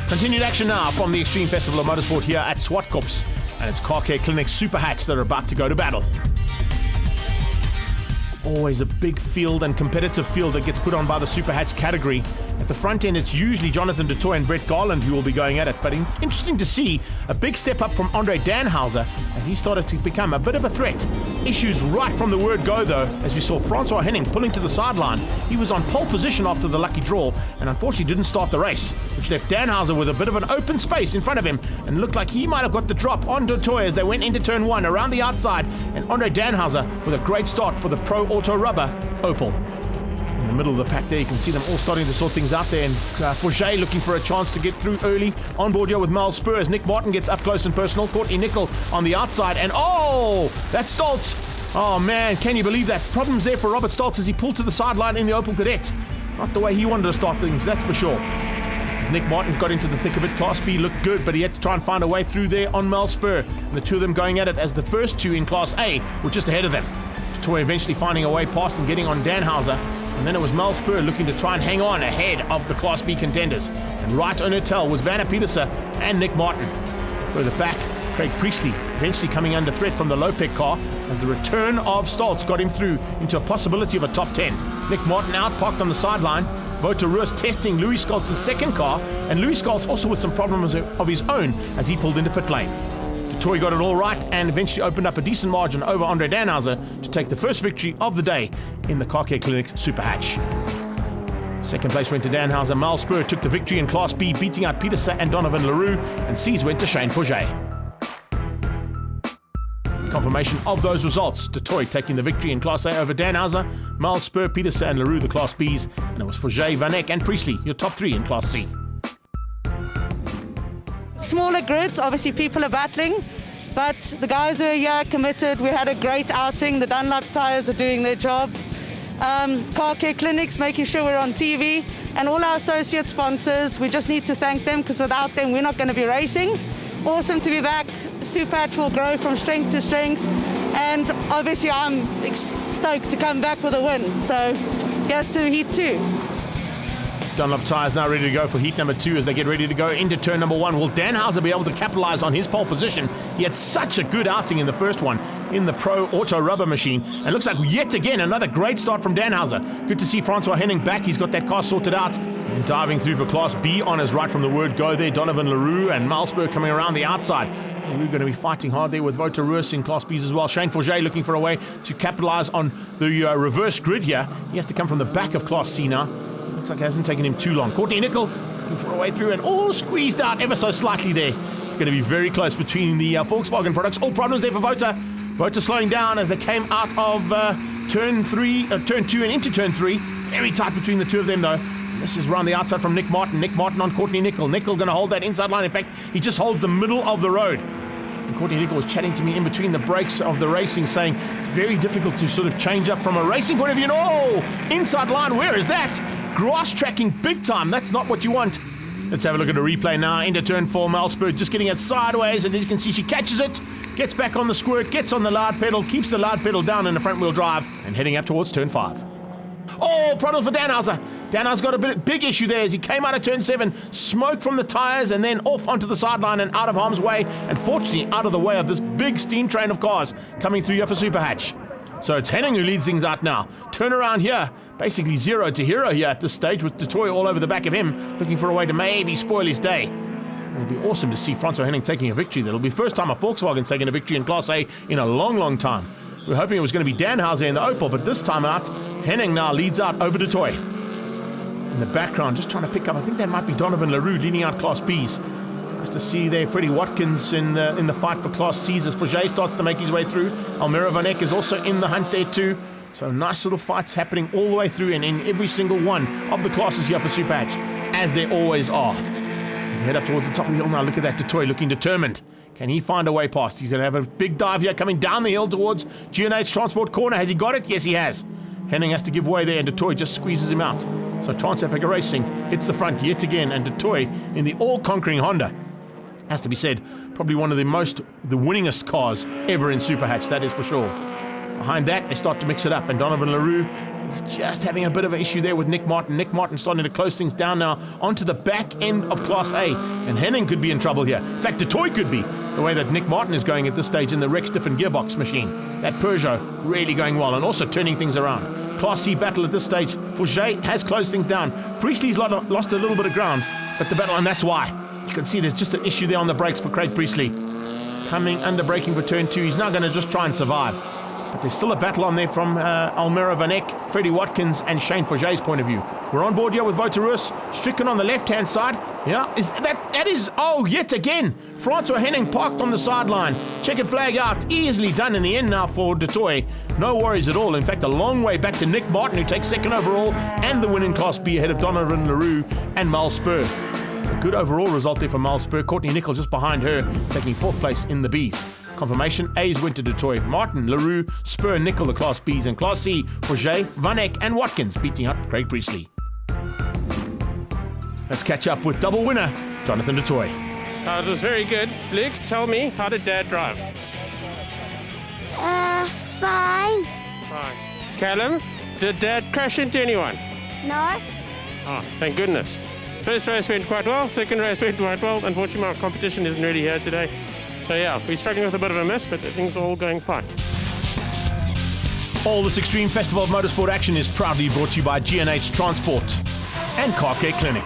Continued action now from the Extreme Festival of Motorsport here at Zwartkops, and it's Car Care Clinic Superhatch that are about to go to battle. Always a big field and competitive field that gets put on by the Superhatch category. At the front end, it's usually Jonathan du Toit and Brett Garland who will be going at it, but interesting to see a big step up from Andre Danhauser as he started to become a bit of a threat. Issues right from the word go though, as we saw Francois Henning pulling to the sideline. He was on pole position after the lucky draw and unfortunately didn't start the race, which left Danhauser with a bit of an open space in front of him and looked like he might have got the drop on du Toit as they went into turn 1 around the outside, and Andre Danhauser with a great start for the Pro Auto Rubber Opel. In the middle of the pack there, you can see them all starting to sort things out there, and Forget looking for a chance to get through early. On board here with Mel Spurs, Nick Martin gets up close and personal. Courtney Nickel on the outside, and oh, that's Stoltz. Oh man, can you believe that? Problems there for Robert Stoltz as he pulled to the sideline in the Opel Kadett. Not the way he wanted to start things, that's for sure. As Nick Martin got into the thick of it, Class B looked good, but he had to try and find a way through there on Mel Spur. And the two of them going at it as the first two in Class A were just ahead of them. Toy eventually finding a way past and getting on Danhauser, and then it was Mel Spur looking to try and hang on ahead of the Class B contenders. And right on her tail was Vanna Petersen and Nick Martin. Further back, Craig Priestley eventually coming under threat from the Lopec car as the return of Stoltz got him through into a possibility of a top 10. Nick Martin out parked on the sideline. Wouter Roos testing Louis Scholz's second car, and Louis Scholz also with some problems of his own as he pulled into pit lane. Toy got it all right and eventually opened up a decent margin over Andre Danhauser to take the first victory of the day in the Car Care Clinic Superhatch. Second place went to Danhauser. Mel Spur took the victory in Class B, beating out Petersen and Donovan LaRue, and C's went to Shane Forget. Confirmation of those results: du Toit taking the victory in Class A over Danhauser, Mel Spur, Petersen and LaRue the Class Bs, and it was Forget, Van Eyck and Priestley your top 3 in Class C. Smaller grids, obviously people are battling, but the guys are here committed. We had a great outing. The Dunlop tyres are doing their job. Car Care Clinics making sure we're on TV, and all our associate sponsors, we just need to thank them because without them we're not going to be racing. Awesome to be back. Superhatch will grow from strength to strength, and obviously I'm stoked to come back with a win. So here's to Heat 2. Dunlop tyres now ready to go for heat number 2 as they get ready to go into turn number 1. Will Danhauser be able to capitalize on his pole position? He had such a good outing in the first one in the Pro Auto Rubber machine, and looks like yet again another great start from Danhauser. Good to see Francois Henning back. He's got that car sorted out. And diving through for Class B on his right from the word go there, Donovan LaRue and Mel Spur coming around the outside. We're going to be fighting hard there with Wouter Roos in Class Bs as well. Shane Forget looking for a way to capitalize on the reverse grid here. He has to come from the back of Class C now. Looks like it hasn't taken him too long. Courtney Nickel looking for a way through and all squeezed out ever so slightly there. It's going to be very close between the Volkswagen products. All problems there for Wouter. Wouter slowing down as they came out of turn 2 and into turn 3. Very tight between the two of them though. And this is around the outside from Nick Martin. Nick Martin on Courtney Nickel. Nickel going to hold that inside line. In fact, he just holds the middle of the road. And Courtney Nickel was chatting to me in between the breaks of the racing, saying it's very difficult to sort of change up from a racing point of view. Oh, inside line, where is that? Grass tracking big time. That's not what you want. Let's have a look at a replay now. Into turn 4, Mel Spur just getting it sideways, and as you can see, she catches it, gets back on the squirt, gets on the loud pedal, keeps the loud pedal down in the front wheel drive, and heading up towards turn 5. Oh, problem for Danhauser. Danhauser's got a big issue there as he came out of turn 7, smoke from the tyres, and then off onto the sideline and out of harm's way, and fortunately out of the way of this big steam train of cars coming through here for Superhatch. So it's Henning who leads things out now. Turn around here, basically 0 to hero here at this stage with du Toit all over the back of him, looking for a way to maybe spoil his day. It'll be awesome to see Francois Henning taking a victory. That'll be the first time a Volkswagen's taken a victory in Class A in a long time. We're hoping it was going to be Danhauser in the Opel, but this time out, Henning now leads out over du Toit. In the background, just trying to pick up, I think that might be Donovan LaRue leading out Class Bs. Nice to see there Freddie Watkins in the fight for Class C's as Forget starts to make his way through. Almira Van Eyck is also in the hunt there too. So nice little fights happening all the way through and in every single one of the classes here for Superhatch, as there always are. As they head up towards the top of the hill now, look at that du Toit looking determined. Can he find a way past? He's going to have a big dive here coming down the hill towards G&H Transport Corner. Has he got it? Yes, he has. Henning has to give way there and du Toit just squeezes him out. So Trans-Africa Racing hits the front yet again, and du Toit in the all-conquering Honda. Has to be said, probably one of the winningest cars ever in Superhatch, that is for sure. Behind that, they start to mix it up, and Donovan LaRue is just having a bit of an issue there with Nick Martin. Nick Martin starting to close things down now onto the back end of Class A, and Henning could be in trouble here. In fact, Detroit could be, the way that Nick Martin is going at this stage in the Rex different gearbox machine. That Peugeot really going well, and also turning things around. Class C battle at this stage. Forget has closed things down. Priestley's lost a little bit of ground, but the battle, and that's why. You can see there's just an issue there on the brakes for Craig Priestley. Coming under braking for turn 2. He's now going to just try and survive. But there's still a battle on there from Almira Van Eck, Freddie Watkins, and Shane Forget's point of view. We're on board here with Voterus. Stricken on the left-hand side. Yeah, that is, yet again. Francois Henning parked on the sideline. Checkered flag out. Easily done in the end now for Detroit. No worries at all. In fact, a long way back to Nick Martin, who takes second overall and the win in Class B ahead of Donovan LaRue and Mal Spur. A good overall result there for Mal Spur. Courtney Nicol just behind her, taking 4th place in the Bs. Confirmation, A's went to Detroit. Martin, LaRue, Spur, Nicol, the Class Bs, and Class C, Forget, Van Eck, and Watkins beating up Craig Priestley. Let's catch up with double winner, Jonathan Detroit. It was very good. Luke, tell me, how did Dad drive? Fine. Fine. Callum, did Dad crash into anyone? No. Oh, thank goodness. First race went quite well, second race went quite well. Unfortunately, our competition isn't really here today. So yeah, we're struggling with a bit of a miss, but things are all going fine. All this Extreme Festival of Motorsport action is proudly brought to you by G&H Transport and Car Care Clinic.